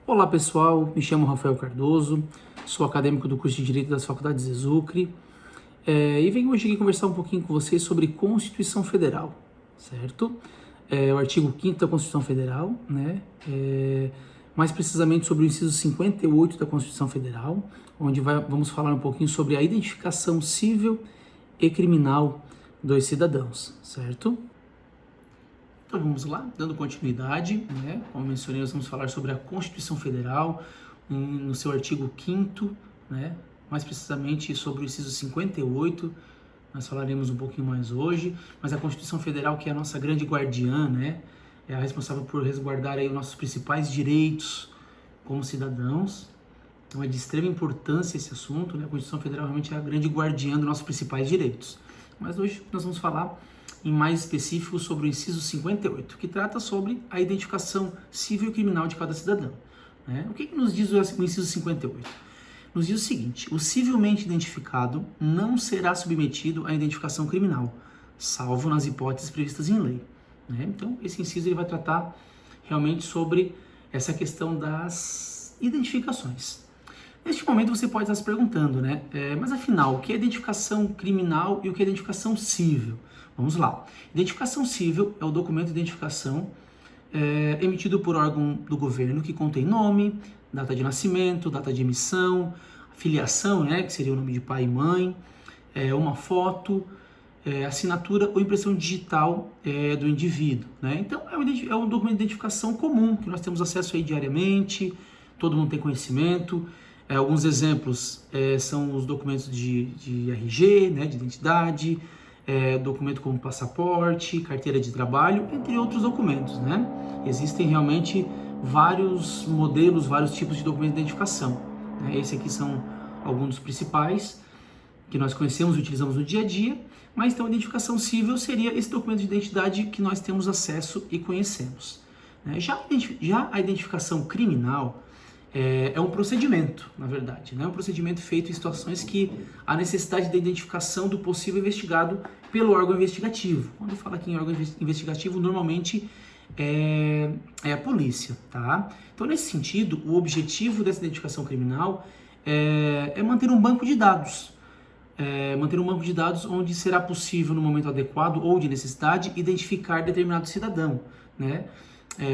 Olá pessoal, me chamo Rafael Cardoso, sou acadêmico do curso de Direito das Faculdades Exucre e venho hoje aqui conversar um pouquinho com vocês sobre Constituição Federal, certo? O artigo 5º da Constituição Federal, né? Mais precisamente sobre o inciso 58 da Constituição Federal, onde vamos falar um pouquinho sobre a identificação civil e criminal dos cidadãos, certo? Então vamos lá, dando continuidade, né? Como mencionei, nós vamos falar sobre a Constituição Federal, no seu artigo 5º, né? Mais precisamente sobre o inciso 58, nós falaremos um pouquinho mais hoje, mas a Constituição Federal, que é a nossa grande guardiã, né? É a responsável por resguardar aí os nossos principais direitos como cidadãos. Então é de extrema importância esse assunto, né? A Constituição Federal realmente é a grande guardiã dos nossos principais direitos. Mas hoje nós vamos falar em mais específico sobre o inciso 58, que trata sobre a identificação civil e criminal de cada cidadão, né? O que nos diz o inciso 58? Nos diz o seguinte: o civilmente identificado não será submetido à identificação criminal, salvo nas hipóteses previstas em lei, né? Então, esse inciso ele vai tratar realmente sobre essa questão das identificações. Neste momento você pode estar se perguntando, né? Mas afinal, o que é identificação criminal e o que é identificação civil? Vamos lá. Identificação civil é o documento de identificação emitido por órgão do governo que contém nome, data de nascimento, data de emissão, filiação, né, que seria o nome de pai e mãe, uma foto, assinatura ou impressão digital do indivíduo, né? Então é um documento de identificação comum que nós temos acesso aí diariamente, todo mundo tem conhecimento. Alguns exemplos são os documentos de RG, né, de identidade, documento como passaporte, carteira de trabalho, entre outros documentos, né? Existem realmente vários modelos, vários tipos de documento de identificação, né? Esse aqui são alguns dos principais que nós conhecemos e utilizamos no dia a dia, mas então a identificação civil seria esse documento de identidade que nós temos acesso e conhecemos, né? Já a identificação criminal é um procedimento, na verdade, né? Um procedimento feito em situações que há necessidade da identificação do possível investigado pelo órgão investigativo. Quando eu falo aqui em órgão investigativo, normalmente é a polícia, tá? Então, nesse sentido, o objetivo dessa identificação criminal é manter um banco de dados. Manter um banco de dados onde será possível, no momento adequado ou de necessidade, identificar determinado cidadão, né?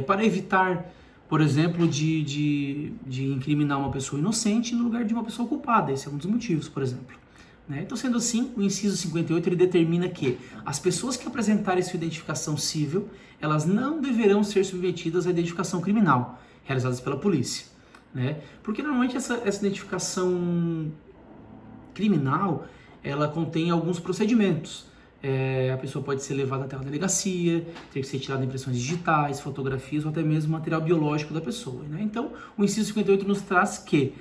Para evitar, por exemplo, de incriminar uma pessoa inocente no lugar de uma pessoa culpada. Esse é um dos motivos, por exemplo, né? Então, sendo assim, o inciso 58 ele determina que as pessoas que apresentarem sua identificação civil, elas não deverão ser submetidas à identificação criminal, realizadas pela polícia, né? Porque normalmente essa identificação criminal, ela contém alguns procedimentos. A pessoa pode ser levada até uma delegacia, ter que ser tirada impressões digitais, fotografias ou até mesmo material biológico da pessoa, né? Então, o inciso 58 nos traz que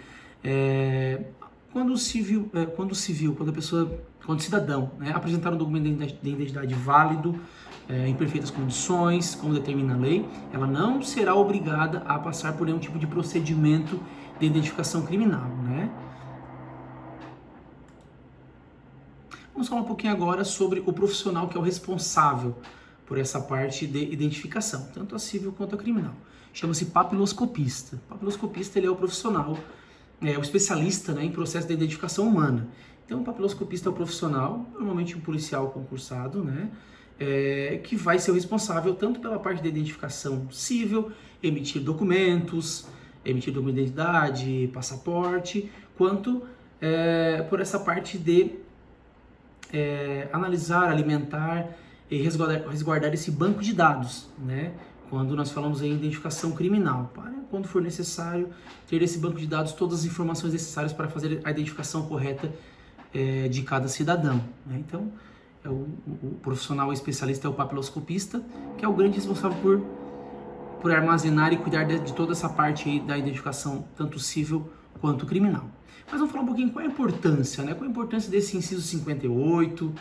quando o cidadão, né, apresentar um documento de identidade válido, em perfeitas condições, como determina a lei, ela não será obrigada a passar por nenhum tipo de procedimento de identificação criminal, né? Vamos falar um pouquinho agora sobre o profissional que é o responsável por essa parte de identificação, tanto a civil quanto a criminal. Chama-se papiloscopista. O papiloscopista ele é o profissional, o especialista, né, em processo de identificação humana. Então, o papiloscopista é o profissional, normalmente um policial concursado, né, que vai ser o responsável tanto pela parte da identificação civil, emitir documento de identidade, passaporte, quanto por essa parte de analisar, alimentar e resguardar esse banco de dados, né? Quando nós falamos em identificação criminal, para quando for necessário ter esse banco de dados todas as informações necessárias para fazer a identificação correta de cada cidadão, né? Então, o profissional especialista é o papiloscopista, que é o grande responsável por armazenar e cuidar de toda essa parte aí da identificação, tanto civil quanto criminal. Mas vamos falar um pouquinho qual é a importância, né? Qual é a importância desse inciso 58,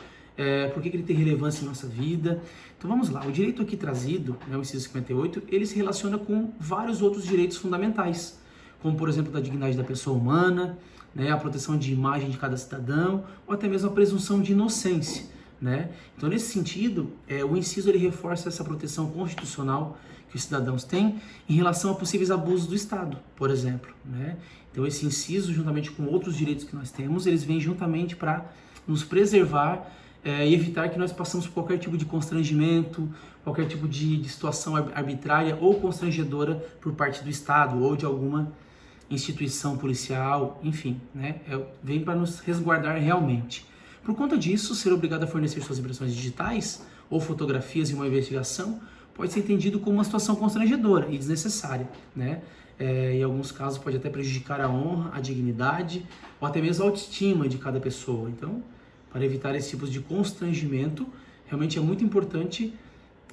por que ele tem relevância em nossa vida. Então vamos lá, o direito aqui trazido, né, o inciso 58, ele se relaciona com vários outros direitos fundamentais, como por exemplo da dignidade da pessoa humana, né, a proteção de imagem de cada cidadão, ou até mesmo a presunção de inocência, né? Então nesse sentido, o inciso ele reforça essa proteção constitucional que os cidadãos têm em relação a possíveis abusos do Estado, por exemplo, né? Então esse inciso, juntamente com outros direitos que nós temos, eles vêm juntamente para nos preservar e evitar que nós passemos por qualquer tipo de constrangimento, qualquer tipo de situação arbitrária ou constrangedora por parte do Estado ou de alguma instituição policial, enfim, né? Vem para nos resguardar realmente. Por conta disso, ser obrigado a fornecer suas impressões digitais ou fotografias em uma investigação pode ser entendido como uma situação constrangedora e desnecessária, né? Em alguns casos pode até prejudicar a honra, a dignidade ou até mesmo a autoestima de cada pessoa. Então, para evitar esse tipo de constrangimento, realmente é muito importante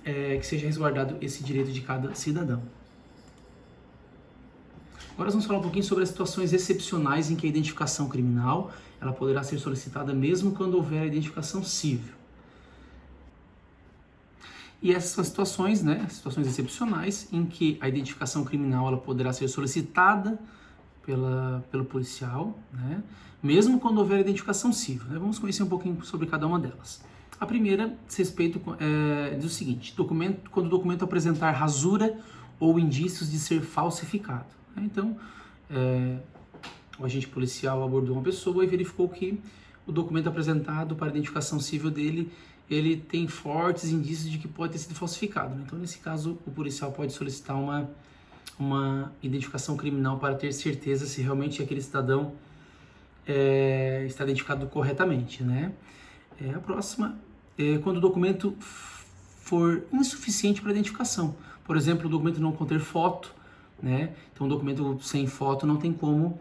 que seja resguardado esse direito de cada cidadão. Agora nós vamos falar um pouquinho sobre as situações excepcionais em que a identificação criminal ela poderá ser solicitada mesmo quando houver a identificação civil. E essas são situações, né, situações excepcionais em que a identificação criminal ela poderá ser solicitada pelo policial, né, mesmo quando houver a identificação civil. Né? Vamos conhecer um pouquinho sobre cada uma delas. A primeira diz o seguinte: quando o documento apresentar rasura ou indícios de ser falsificado. Né? Então, o agente policial abordou uma pessoa e verificou que o documento apresentado para a identificação civil dele ele tem fortes indícios de que pode ter sido falsificado. Né? Então, nesse caso, o policial pode solicitar uma identificação criminal para ter certeza se realmente aquele cidadão está identificado corretamente. Né? A próxima é quando o documento for insuficiente para identificação. Por exemplo, o documento não conter foto, né? Então, um documento sem foto não tem como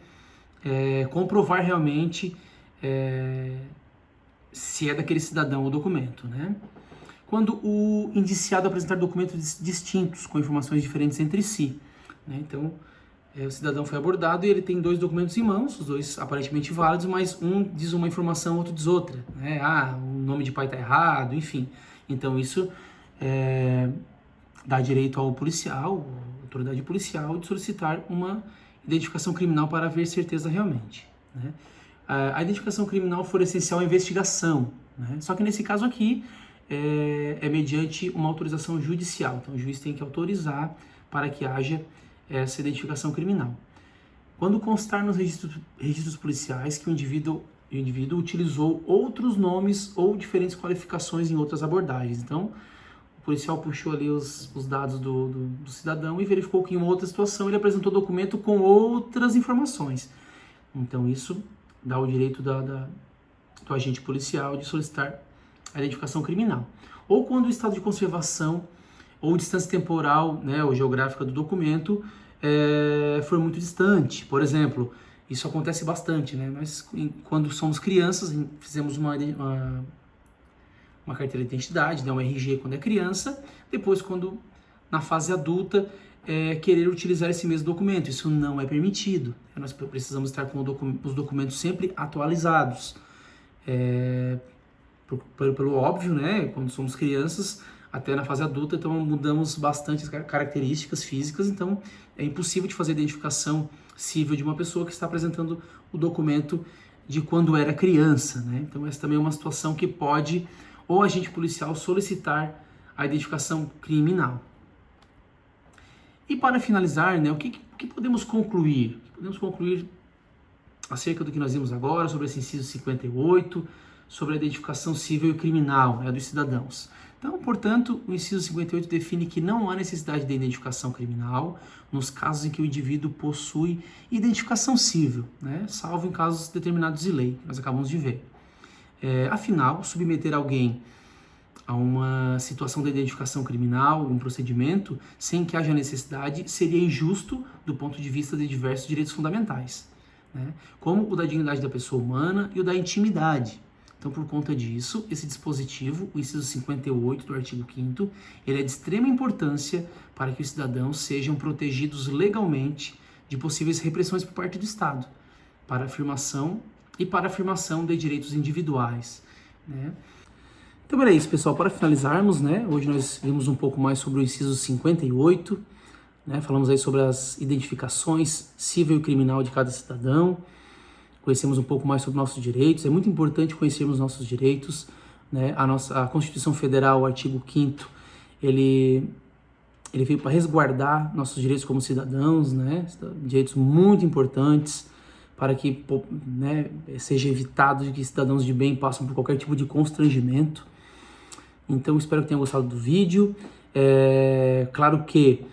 comprovar realmente se é daquele cidadão o documento, né? Quando o indiciado apresentar documentos distintos, com informações diferentes entre si, né? Então, o cidadão foi abordado e ele tem dois documentos em mãos, os dois aparentemente válidos, mas um diz uma informação, outro diz outra, né? O nome de pai está errado, enfim. Então, isso dá direito ao policial, à autoridade policial, de solicitar uma identificação criminal para haver certeza realmente, né? A identificação criminal for essencial à investigação, né? Só que nesse caso aqui é mediante uma autorização judicial. Então o juiz tem que autorizar para que haja essa identificação criminal. Quando constar nos registros policiais que o indivíduo utilizou outros nomes ou diferentes qualificações em outras abordagens. Então o policial puxou ali os dados do cidadão e verificou que em uma outra situação ele apresentou documento com outras informações. Então isso dá o direito do agente policial de solicitar a identificação criminal. Ou quando o estado de conservação ou distância temporal, né, ou geográfica do documento for muito distante. Por exemplo, isso acontece bastante, né? Nós, quando somos crianças, fizemos uma carteira de identidade, né, um RG quando é criança, depois quando na fase adulta querer utilizar esse mesmo documento. Isso não é permitido. Nós precisamos estar com os documentos sempre atualizados. Pelo óbvio, né? Quando somos crianças, até na fase adulta, então mudamos bastante as características físicas, então é impossível de fazer a identificação civil de uma pessoa que está apresentando o documento de quando era criança, né? Então essa também é uma situação que pode o agente policial solicitar a identificação criminal. E para finalizar, né, o que podemos concluir? Podemos concluir acerca do que nós vimos agora, sobre esse inciso 58, sobre a identificação civil e criminal, né, dos cidadãos. Então, portanto, o inciso 58 define que não há necessidade de identificação criminal nos casos em que o indivíduo possui identificação civil, né, salvo em casos determinados de lei, que nós acabamos de ver. Afinal, submeter alguém a uma situação de identificação criminal, um procedimento, sem que haja necessidade, seria injusto do ponto de vista de diversos direitos fundamentais, né? Como o da dignidade da pessoa humana e o da intimidade. Então, por conta disso, esse dispositivo, o inciso 58 do artigo 5º, ele é de extrema importância para que os cidadãos sejam protegidos legalmente de possíveis repressões por parte do Estado, para afirmação de direitos individuais, né? Então era isso, pessoal. Para finalizarmos, né, hoje nós vimos um pouco mais sobre o inciso 58, né, falamos aí sobre as identificações civil e criminal de cada cidadão, conhecemos um pouco mais sobre nossos direitos. É muito importante conhecermos nossos direitos, né? A Constituição Federal, o artigo 5º, ele ele veio para resguardar nossos direitos como cidadãos, né? Direitos muito importantes para que, né, seja evitado de que cidadãos de bem passem por qualquer tipo de constrangimento. Então, espero que tenham gostado do vídeo. Claro que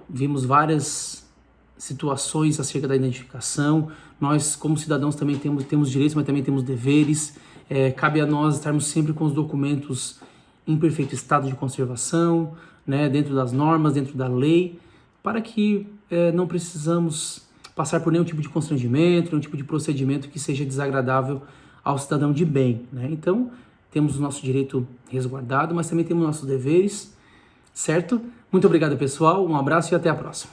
vimos várias situações acerca da identificação. Nós, como cidadãos, também temos direitos, mas também temos deveres. Cabe a nós estarmos sempre com os documentos em perfeito estado de conservação, né, dentro das normas, dentro da lei, para que não precisamos passar por nenhum tipo de constrangimento, nenhum tipo de procedimento que seja desagradável ao cidadão de bem, né? Então, temos o nosso direito resguardado, mas também temos nossos deveres, certo? Muito obrigado, pessoal, um abraço e até a próxima.